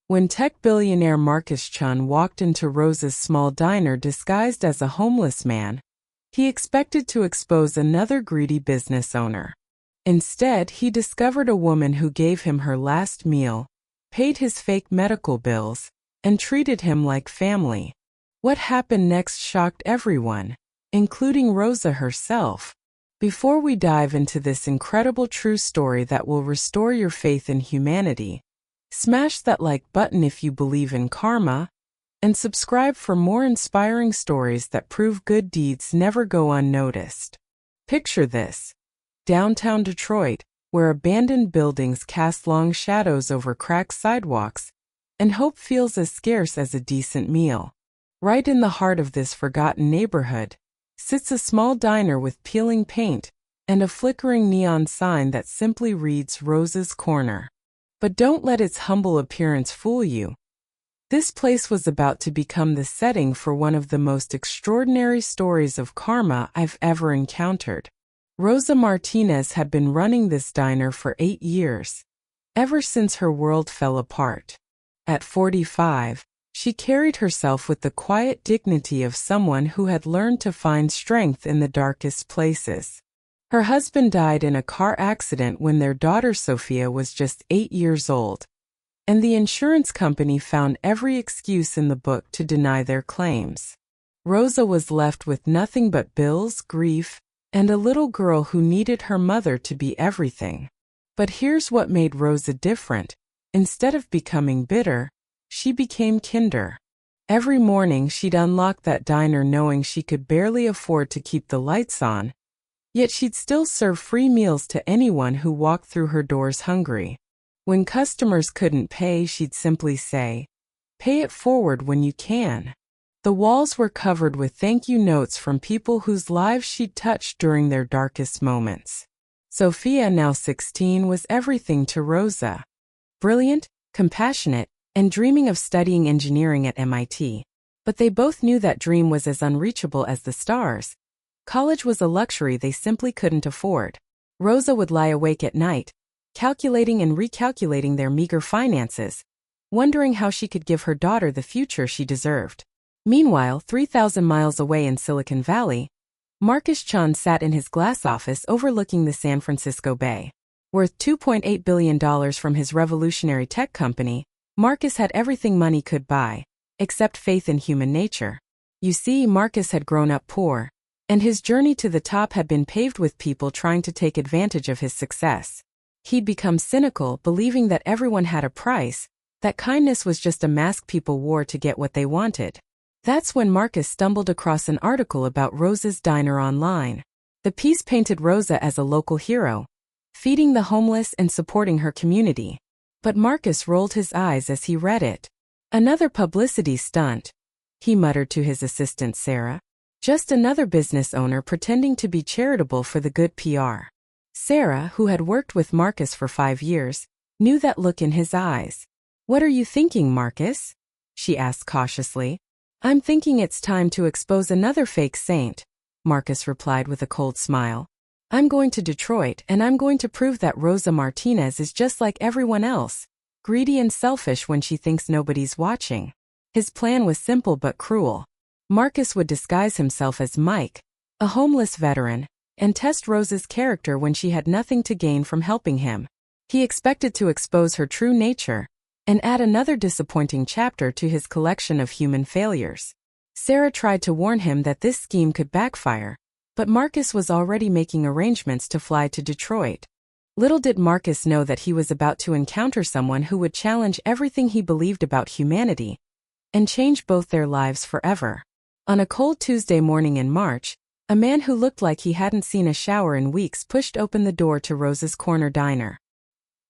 When tech billionaire Marcus Chun walked into Rosa's small diner disguised as a homeless man, he expected to expose another greedy business owner. Instead, he discovered a woman who gave him her last meal, paid his fake medical bills, and treated him like family. What happened next shocked everyone, including Rosa herself. Before we dive into this incredible true story that will restore your faith in humanity, smash that like button if you believe in karma, and subscribe for more inspiring stories that prove good deeds never go unnoticed. Picture this: downtown Detroit, where abandoned buildings cast long shadows over cracked sidewalks, and hope feels as scarce as a decent meal. Right in the heart of this forgotten neighborhood sits a small diner with peeling paint and a flickering neon sign that simply reads Rosa's Corner. But don't let its humble appearance fool you. This place was about to become the setting for one of the most extraordinary stories of karma I've ever encountered. Rosa Martinez had been running this diner for 8 years, ever since her world fell apart. At 45, she carried herself with the quiet dignity of someone who had learned to find strength in the darkest places. Her husband died in a car accident when their daughter Sophia was just 8 years old, and the insurance company found every excuse in the book to deny their claims. Rosa was left with nothing but bills, grief, and a little girl who needed her mother to be everything. But here's what made Rosa different. Instead of becoming bitter, she became kinder. Every morning she'd unlock that diner knowing she could barely afford to keep the lights on, yet she'd still serve free meals to anyone who walked through her doors hungry. When customers couldn't pay, she'd simply say, "Pay it forward when you can." The walls were covered with thank you notes from people whose lives she'd touched during their darkest moments. Sophia, now 16, was everything to Rosa. Brilliant, compassionate, and dreaming of studying engineering at MIT. But they both knew that dream was as unreachable as the stars. College was a luxury they simply couldn't afford. Rosa would lie awake at night, calculating and recalculating their meager finances, wondering how she could give her daughter the future she deserved. Meanwhile, 3,000 miles away in Silicon Valley, Marcus Chun sat in his glass office overlooking the San Francisco Bay. Worth $2.8 billion from his revolutionary tech company, Marcus had everything money could buy, except faith in human nature. You see, Marcus had grown up poor, and his journey to the top had been paved with people trying to take advantage of his success. He'd become cynical, believing that everyone had a price, that kindness was just a mask people wore to get what they wanted. That's when Marcus stumbled across an article about Rosa's diner online. The piece painted Rosa as a local hero, feeding the homeless and supporting her community. But Marcus rolled his eyes as he read it. "Another publicity stunt," he muttered to his assistant Sarah. "Just another business owner pretending to be charitable for the good PR." Sarah, who had worked with Marcus for 5 years, knew that look in his eyes. "What are you thinking, Marcus?" she asked cautiously. "I'm thinking it's time to expose another fake saint," Marcus replied with a cold smile. "I'm going to Detroit and I'm going to prove that Rosa Martinez is just like everyone else, greedy and selfish when she thinks nobody's watching." His plan was simple but cruel. Marcus would disguise himself as Mike, a homeless veteran, and test Rosa's character when she had nothing to gain from helping him. He expected to expose her true nature and add another disappointing chapter to his collection of human failures. Sarah tried to warn him that this scheme could backfire, but Marcus was already making arrangements to fly to Detroit. Little did Marcus know that he was about to encounter someone who would challenge everything he believed about humanity and change both their lives forever. On a cold Tuesday morning in March, a man who looked like he hadn't seen a shower in weeks pushed open the door to Rosa's Corner diner.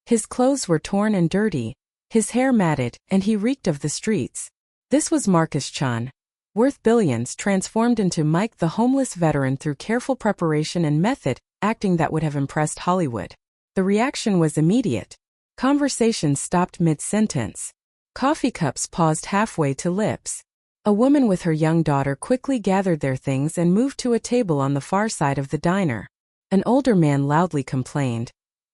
His clothes were torn and dirty, his hair matted, and he reeked of the streets. This was Marcus Chun, worth billions, transformed into Mike the homeless veteran through careful preparation and method acting that would have impressed Hollywood. The reaction was immediate. Conversations stopped mid-sentence. Coffee cups paused halfway to lips. A woman with her young daughter quickly gathered their things and moved to a table on the far side of the diner. An older man loudly complained,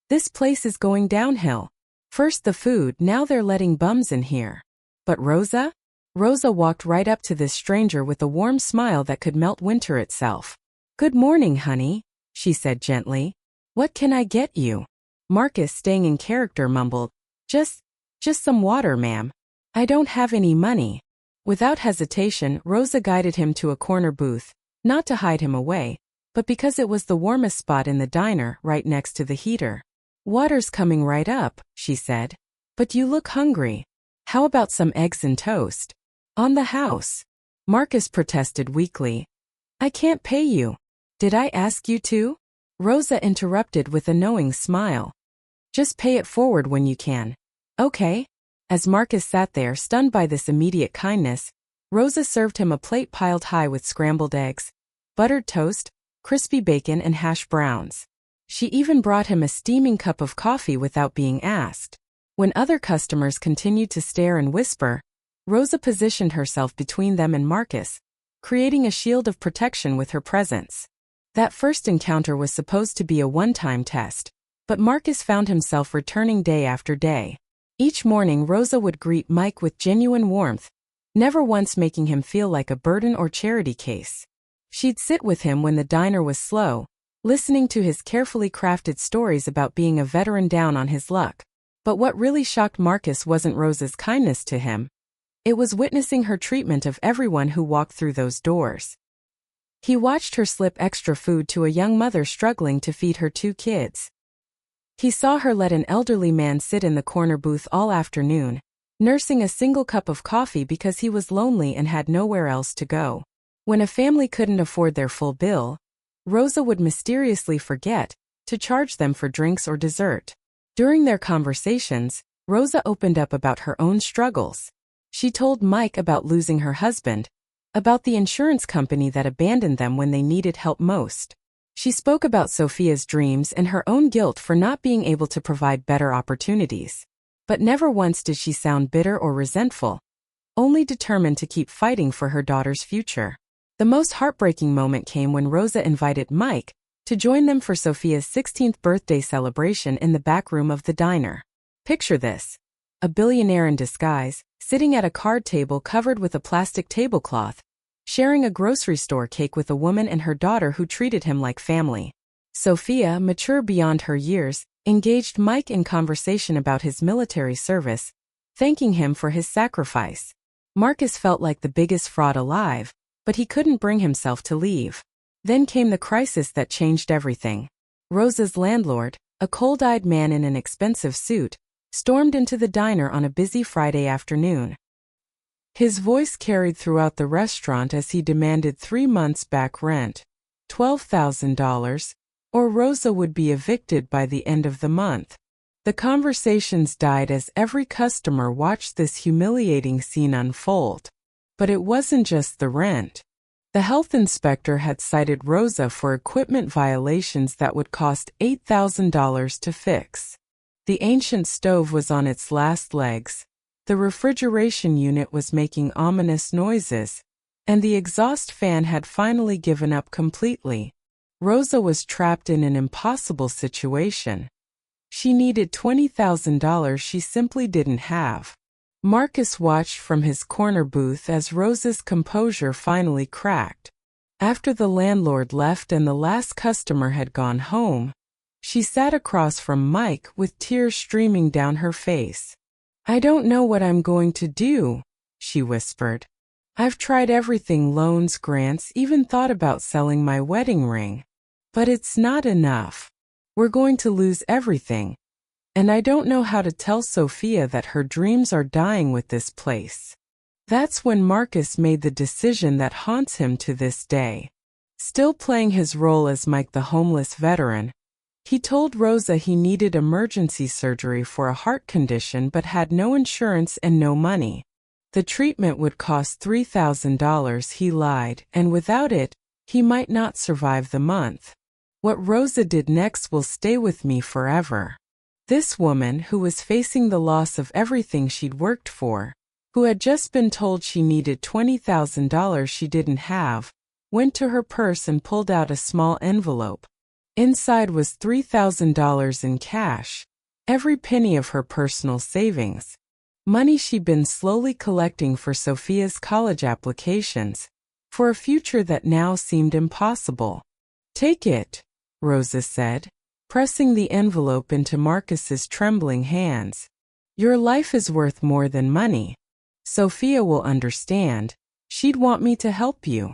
"This place is going downhill. First the food, now they're letting bums in here. But Rosa? Rosa walked right up to this stranger with a warm smile that could melt winter itself. "Good morning, honey," she said gently. "What can I get you?" Marcus, staying in character, mumbled, Just some water, ma'am. I don't have any money." Without hesitation, Rosa guided him to a corner booth, not to hide him away, but because it was the warmest spot in the diner, right next to the heater. "Water's coming right up," she said. "But you look hungry. How about some eggs and toast?" "On the house." Marcus protested weakly. "I can't pay you. Did I ask you to?" Rosa interrupted with a knowing smile. "Just pay it forward when you can." "Okay." As Marcus sat there, stunned by this immediate kindness, Rosa served him a plate piled high with scrambled eggs, buttered toast, crispy bacon, and hash browns. She even brought him a steaming cup of coffee without being asked. When other customers continued to stare and whisper, Rosa positioned herself between them and Marcus, creating a shield of protection with her presence. That first encounter was supposed to be a one-time test, but Marcus found himself returning day after day. Each morning Rosa would greet Mike with genuine warmth, never once making him feel like a burden or charity case. She'd sit with him when the diner was slow, listening to his carefully crafted stories about being a veteran down on his luck. But what really shocked Marcus wasn't Rosa's kindness to him. It was witnessing her treatment of everyone who walked through those doors. He watched her slip extra food to a young mother struggling to feed her 2 kids. He saw her let an elderly man sit in the corner booth all afternoon, nursing a single cup of coffee because he was lonely and had nowhere else to go. When a family couldn't afford their full bill, Rosa would mysteriously forget to charge them for drinks or dessert. During their conversations, Rosa opened up about her own struggles. She told Mike about losing her husband, about the insurance company that abandoned them when they needed help most. She spoke about Sophia's dreams and her own guilt for not being able to provide better opportunities. But never once did she sound bitter or resentful, only determined to keep fighting for her daughter's future. The most heartbreaking moment came when Rosa invited Mike to join them for Sophia's 16th birthday celebration in the back room of the diner. Picture this: a billionaire in disguise, sitting at a card table covered with a plastic tablecloth, sharing a grocery store cake with a woman and her daughter who treated him like family. Sophia, mature beyond her years, engaged Mike in conversation about his military service, thanking him for his sacrifice. Marcus felt like the biggest fraud alive, but he couldn't bring himself to leave. Then came the crisis that changed everything. Rosa's landlord, a cold-eyed man in an expensive suit, stormed into the diner on a busy Friday afternoon. His voice carried throughout the restaurant as he demanded 3 months back rent, $12,000, or Rosa would be evicted by the end of the month. The conversations died as every customer watched this humiliating scene unfold. But it wasn't just the rent. The health inspector had cited Rosa for equipment violations that would cost $8,000 to fix. The ancient stove was on its last legs, the refrigeration unit was making ominous noises, and the exhaust fan had finally given up completely. Rosa was trapped in an impossible situation. She needed $20,000 she simply didn't have. Marcus watched from his corner booth as Rosa's composure finally cracked. After the landlord left and the last customer had gone home, she sat across from Mike with tears streaming down her face. "I don't know what I'm going to do," she whispered. "I've tried everything, loans, grants, even thought about selling my wedding ring. But it's not enough. We're going to lose everything. And I don't know how to tell Sophia that her dreams are dying with this place." That's when Marcus made the decision that haunts him to this day. Still playing his role as Mike the homeless veteran, he told Rosa he needed emergency surgery for a heart condition but had no insurance and no money. The treatment would cost $3,000, he lied, and without it, he might not survive the month. What Rosa did next will stay with me forever. This woman, who was facing the loss of everything she'd worked for, who had just been told she needed $20,000 she didn't have, went to her purse and pulled out a small envelope. Inside was $3,000 in cash. every penny of her personal savings. Money she'd been slowly collecting for Sophia's college applications, for a future that now seemed impossible. "Take it," Rosa said, pressing the envelope into Marcus's trembling hands. "Your life is worth more than money. Sophia will understand. She'd want me to help you."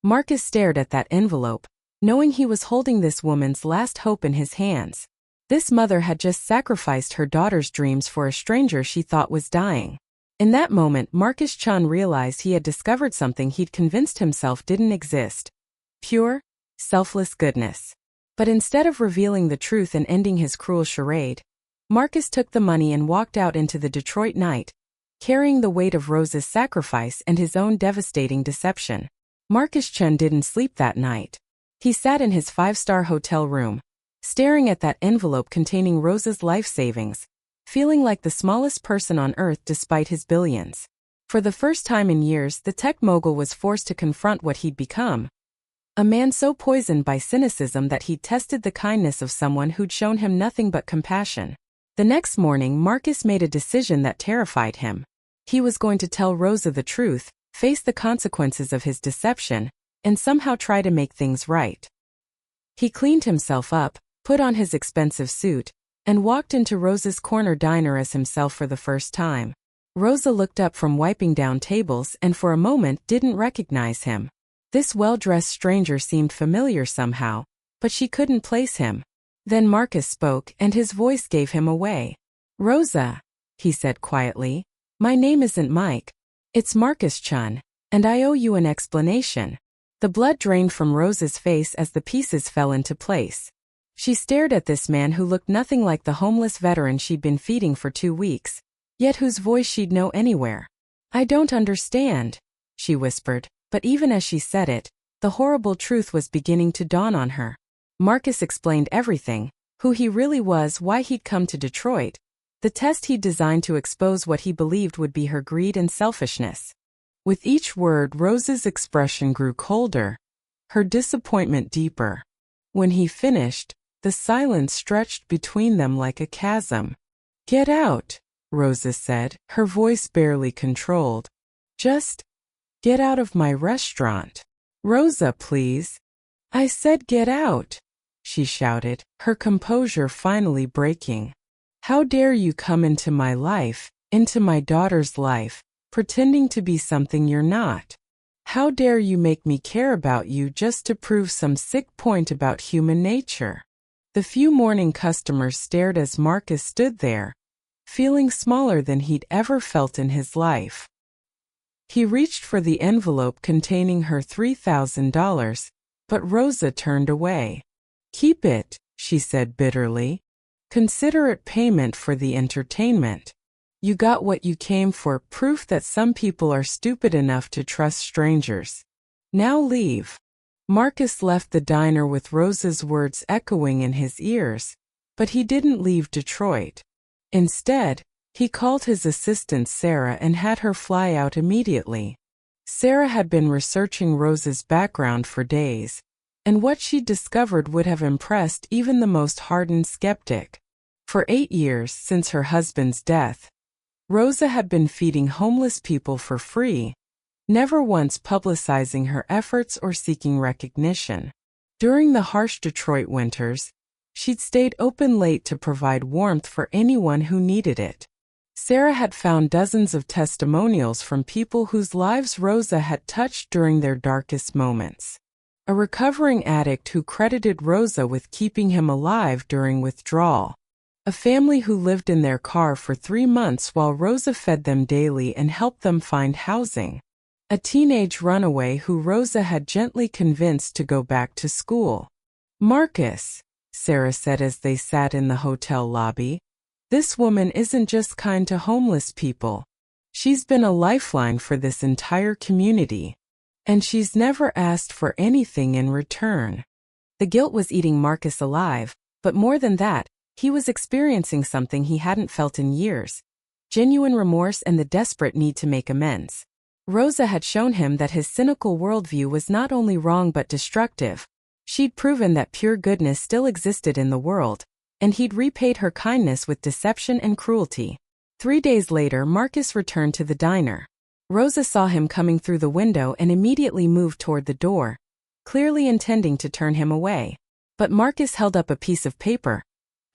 Marcus stared at that envelope, knowing he was holding this woman's last hope in his hands. This mother had just sacrificed her daughter's dreams for a stranger she thought was dying. In that moment, Marcus Chun realized he had discovered something he'd convinced himself didn't exist: pure, selfless goodness. But instead of revealing the truth and ending his cruel charade, Marcus took the money and walked out into the Detroit night, carrying the weight of Rosa's sacrifice and his own devastating deception. Marcus Chun didn't sleep that night. He sat in his 5-star hotel room, staring at that envelope containing Rosa's life savings, feeling like the smallest person on earth despite his billions. For the first time in years, the tech mogul was forced to confront what he'd become: a man so poisoned by cynicism that he'd tested the kindness of someone who'd shown him nothing but compassion. The next morning, Marcus made a decision that terrified him. He was going to tell Rosa the truth, face the consequences of his deception, and somehow try to make things right. He cleaned himself up, put on his expensive suit, and walked into Rosa's corner diner as himself for the first time. Rosa looked up from wiping down tables and for a moment didn't recognize him. This well-dressed stranger seemed familiar somehow, but she couldn't place him. Then Marcus spoke, and his voice gave him away. "Rosa," he said quietly, "my name isn't Mike. It's Marcus Chun, and I owe you an explanation." The blood drained from Rosa's face as the pieces fell into place. She stared at this man who looked nothing like the homeless veteran she'd been feeding for 2 weeks, yet whose voice she'd know anywhere. "I don't understand," she whispered, but even as she said it, the horrible truth was beginning to dawn on her. Marcus explained everything: who he really was, why he'd come to Detroit, the test he'd designed to expose what he believed would be her greed and selfishness. With each word, Rosa's expression grew colder, her disappointment deeper. When he finished, the silence stretched between them like a chasm. "Get out," Rosa said, her voice barely controlled. "Just get out of my restaurant." "Rosa, please." "I said get out," she shouted, her composure finally breaking. "How dare you come into my life, into my daughter's life, pretending to be something you're not? How dare you make me care about you just to prove some sick point about human nature?" The few morning customers stared as Marcus stood there, feeling smaller than he'd ever felt in his life. He reached for the envelope containing her $3,000, but Rosa turned away. "Keep it," she said bitterly. "Consider it payment for the entertainment. You got what you came for, proof that some people are stupid enough to trust strangers. Now leave." Marcus left the diner with Rosa's words echoing in his ears, but he didn't leave Detroit. Instead, he called his assistant Sarah and had her fly out immediately. Sarah had been researching Rosa's background for days, and what she discovered would have impressed even the most hardened skeptic. For 8 years since her husband's death, Rosa had been feeding homeless people for free, never once publicizing her efforts or seeking recognition. During the harsh Detroit winters, she'd stayed open late to provide warmth for anyone who needed it. Sarah had found dozens of testimonials from people whose lives Rosa had touched during their darkest moments. A recovering addict who credited Rosa with keeping him alive during withdrawal. A family who lived in their car for 3 months while Rosa fed them daily and helped them find housing. A teenage runaway who Rosa had gently convinced to go back to school. "Marcus," Sarah said as they sat in the hotel lobby, "this woman isn't just kind to homeless people. She's been a lifeline for this entire community. And she's never asked for anything in return." The guilt was eating Marcus alive, but more than that, he was experiencing something he hadn't felt in years: genuine remorse and the desperate need to make amends. Rosa had shown him that his cynical worldview was not only wrong but destructive. She'd proven that pure goodness still existed in the world, and he'd repaid her kindness with deception and cruelty. 3 days later, Marcus returned to the diner. Rosa saw him coming through the window and immediately moved toward the door, clearly intending to turn him away. But Marcus held up a piece of paper,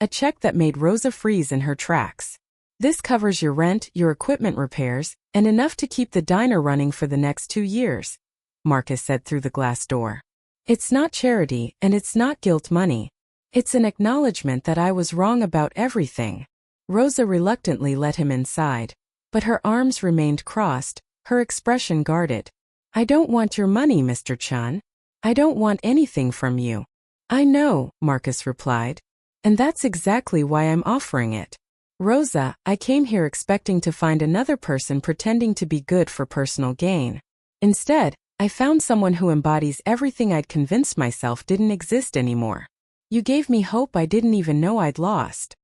a check that made Rosa freeze in her tracks. "This covers your rent, your equipment repairs, and enough to keep the diner running for the next 2 years," Marcus said through the glass door. "It's not charity, and it's not guilt money. It's an acknowledgement that I was wrong about everything." Rosa reluctantly let him inside, but her arms remained crossed, her expression guarded. "I don't want your money, Mr. Chun. I don't want anything from you." "I know," Marcus replied, "and that's exactly why I'm offering it. Rosa, I came here expecting to find another person pretending to be good for personal gain. Instead, I found someone who embodies everything I'd convinced myself didn't exist anymore. You gave me hope I didn't even know I'd lost."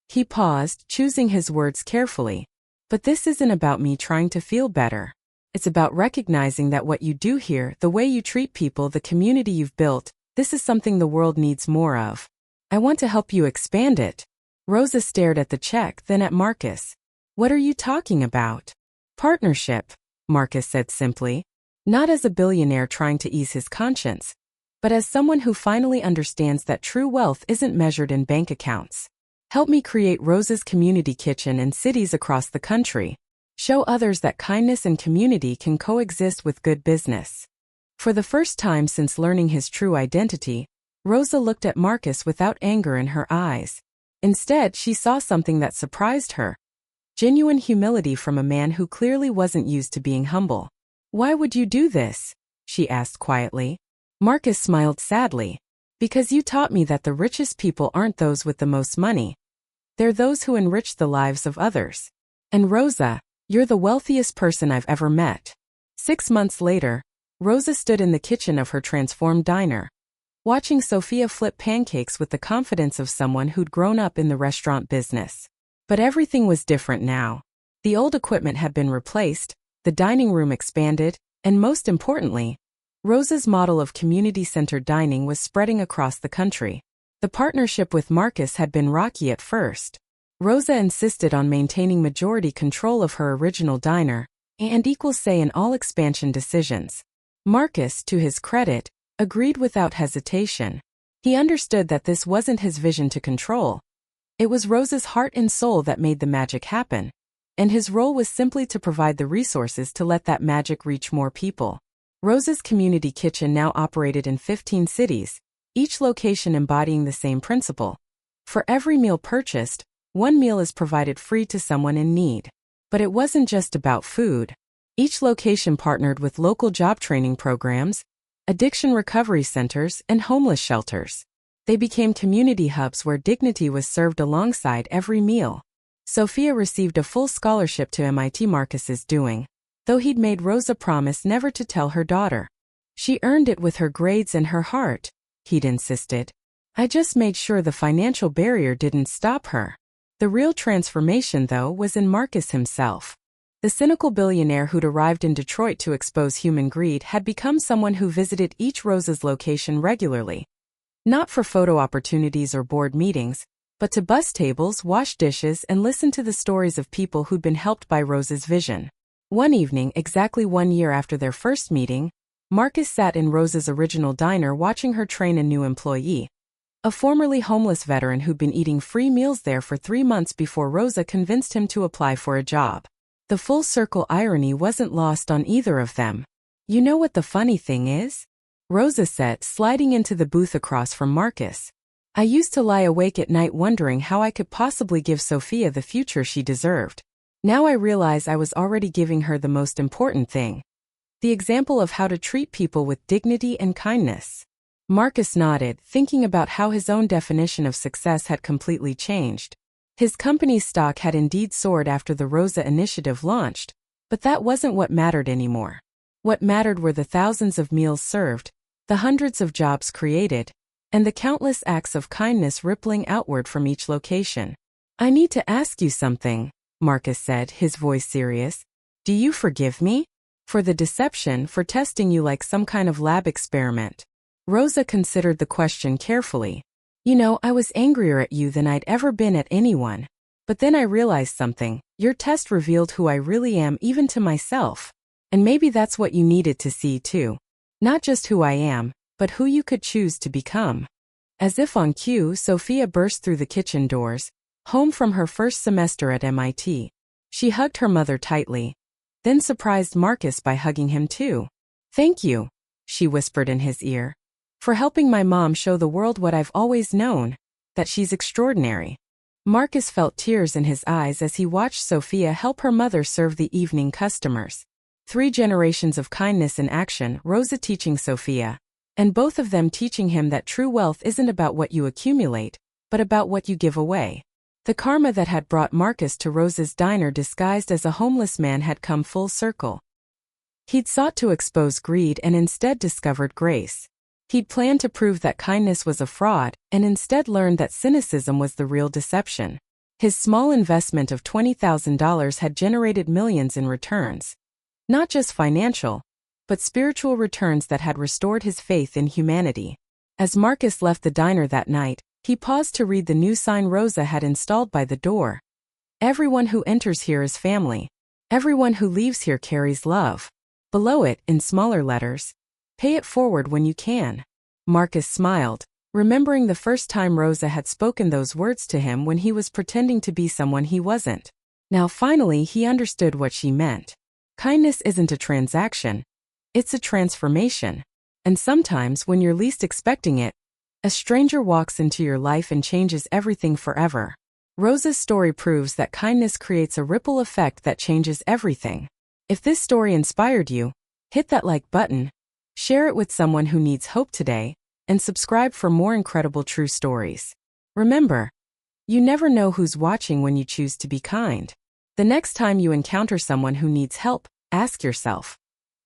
He paused, choosing his words carefully. "But this isn't about me trying to feel better. It's about recognizing that what you do here, the way you treat people, the community you've built, this is something the world needs more of. I want to help you expand it." Rosa stared at the check, then at Marcus. "What are you talking about?" "Partnership," Marcus said simply, not as a billionaire trying to ease his conscience, but as someone who finally understands that true wealth isn't measured in bank accounts. "Help me create Rosa's community kitchen in cities across the country. Show others that kindness and community can coexist with good business." For the first time since learning his true identity, Rosa looked at Marcus without anger in her eyes. Instead, she saw something that surprised her. Genuine humility from a man who clearly wasn't used to being humble. "Why would you do this?" she asked quietly. Marcus smiled sadly. "Because you taught me that the richest people aren't those with the most money. They're those who enrich the lives of others. And Rosa, you're the wealthiest person I've ever met." 6 months later, Rosa stood in the kitchen of her transformed diner, watching Sophia flip pancakes with the confidence of someone who'd grown up in the restaurant business. But everything was different now. The old equipment had been replaced, the dining room expanded, and most importantly, Rosa's model of community-centered dining was spreading across the country. The partnership with Marcus had been rocky at first. Rosa insisted on maintaining majority control of her original diner and equal say in all expansion decisions. Marcus, to his credit, agreed without hesitation. He understood that this wasn't his vision to control. It was Rosa's heart and soul that made the magic happen, and his role was simply to provide the resources to let that magic reach more people. Rosa's community kitchen now operated in 15 cities, each location embodying the same principle. For every meal purchased, one meal is provided free to someone in need. But it wasn't just about food. Each location partnered with local job training programs, addiction recovery centers, and homeless shelters. They became community hubs where dignity was served alongside every meal. Sophia received a full scholarship to MIT. Marcus's doing, though he'd made Rosa promise never to tell her daughter. "She earned it with her grades and her heart," he'd insisted. "I just made sure the financial barrier didn't stop her." The real transformation, though, was in Marcus himself. The cynical billionaire who'd arrived in Detroit to expose human greed had become someone who visited each Rosa's location regularly. Not for photo opportunities or board meetings, but to bus tables, wash dishes, and listen to the stories of people who'd been helped by Rosa's vision. One evening, exactly 1 year after their first meeting, Marcus sat in Rosa's original diner watching her train a new employee, a formerly homeless veteran who'd been eating free meals there for 3 months before Rosa convinced him to apply for a job. The full-circle irony wasn't lost on either of them. "You know what the funny thing is?" Rosa said, sliding into the booth across from Marcus. "I used to lie awake at night wondering how I could possibly give Sophia the future she deserved. Now I realize I was already giving her the most important thing. The example of how to treat people with dignity and kindness." Marcus nodded, thinking about how his own definition of success had completely changed. His company's stock had indeed soared after the Rosa initiative launched, but that wasn't what mattered anymore. What mattered were the thousands of meals served, the hundreds of jobs created, and the countless acts of kindness rippling outward from each location. "I need to ask you something," Marcus said, his voice serious. "Do you forgive me? For the deception, for testing you like some kind of lab experiment?" Rosa considered the question carefully. I was angrier at you than I'd ever been at anyone. But then I realized something. Your test revealed who I really am, even to myself. And maybe that's what you needed to see too. Not just who I am, but who you could choose to become." As if on cue, Sophia burst through the kitchen doors, home from her first semester at MIT. She hugged her mother tightly, then surprised Marcus by hugging him too. "Thank you," she whispered in his ear, "for helping my mom show the world what I've always known, that she's extraordinary." Marcus felt tears in his eyes as he watched Sophia help her mother serve the evening customers. 3 generations of kindness in action, Rosa teaching Sophia, and both of them teaching him that true wealth isn't about what you accumulate, but about what you give away. The karma that had brought Marcus to Rosa's diner disguised as a homeless man had come full circle. He'd sought to expose greed and instead discovered grace. He'd planned to prove that kindness was a fraud and instead learned that cynicism was the real deception. His small investment of $20,000 had generated millions in returns. Not just financial, but spiritual returns that had restored his faith in humanity. As Marcus left the diner that night, he paused to read the new sign Rosa had installed by the door. "Everyone who enters here is family. Everyone who leaves here carries love." Below it, in smaller letters, "Pay it forward when you can." Marcus smiled, remembering the first time Rosa had spoken those words to him when he was pretending to be someone he wasn't. Now finally he understood what she meant. Kindness isn't a transaction, it's a transformation. And sometimes when you're least expecting it, a stranger walks into your life and changes everything forever. Rosa's story proves that kindness creates a ripple effect that changes everything. If this story inspired you, hit that like button, share it with someone who needs hope today, and subscribe for more incredible true stories. Remember, you never know who's watching when you choose to be kind. The next time you encounter someone who needs help, ask yourself,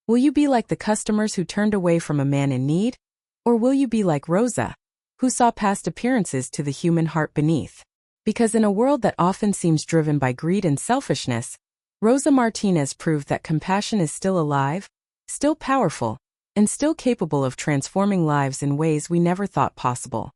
will you be like the customers who turned away from a man in need? Or will you be like Rosa, who saw past appearances to the human heart beneath? Because in a world that often seems driven by greed and selfishness, Rosa Martinez proved that compassion is still alive, still powerful, and still capable of transforming lives in ways we never thought possible.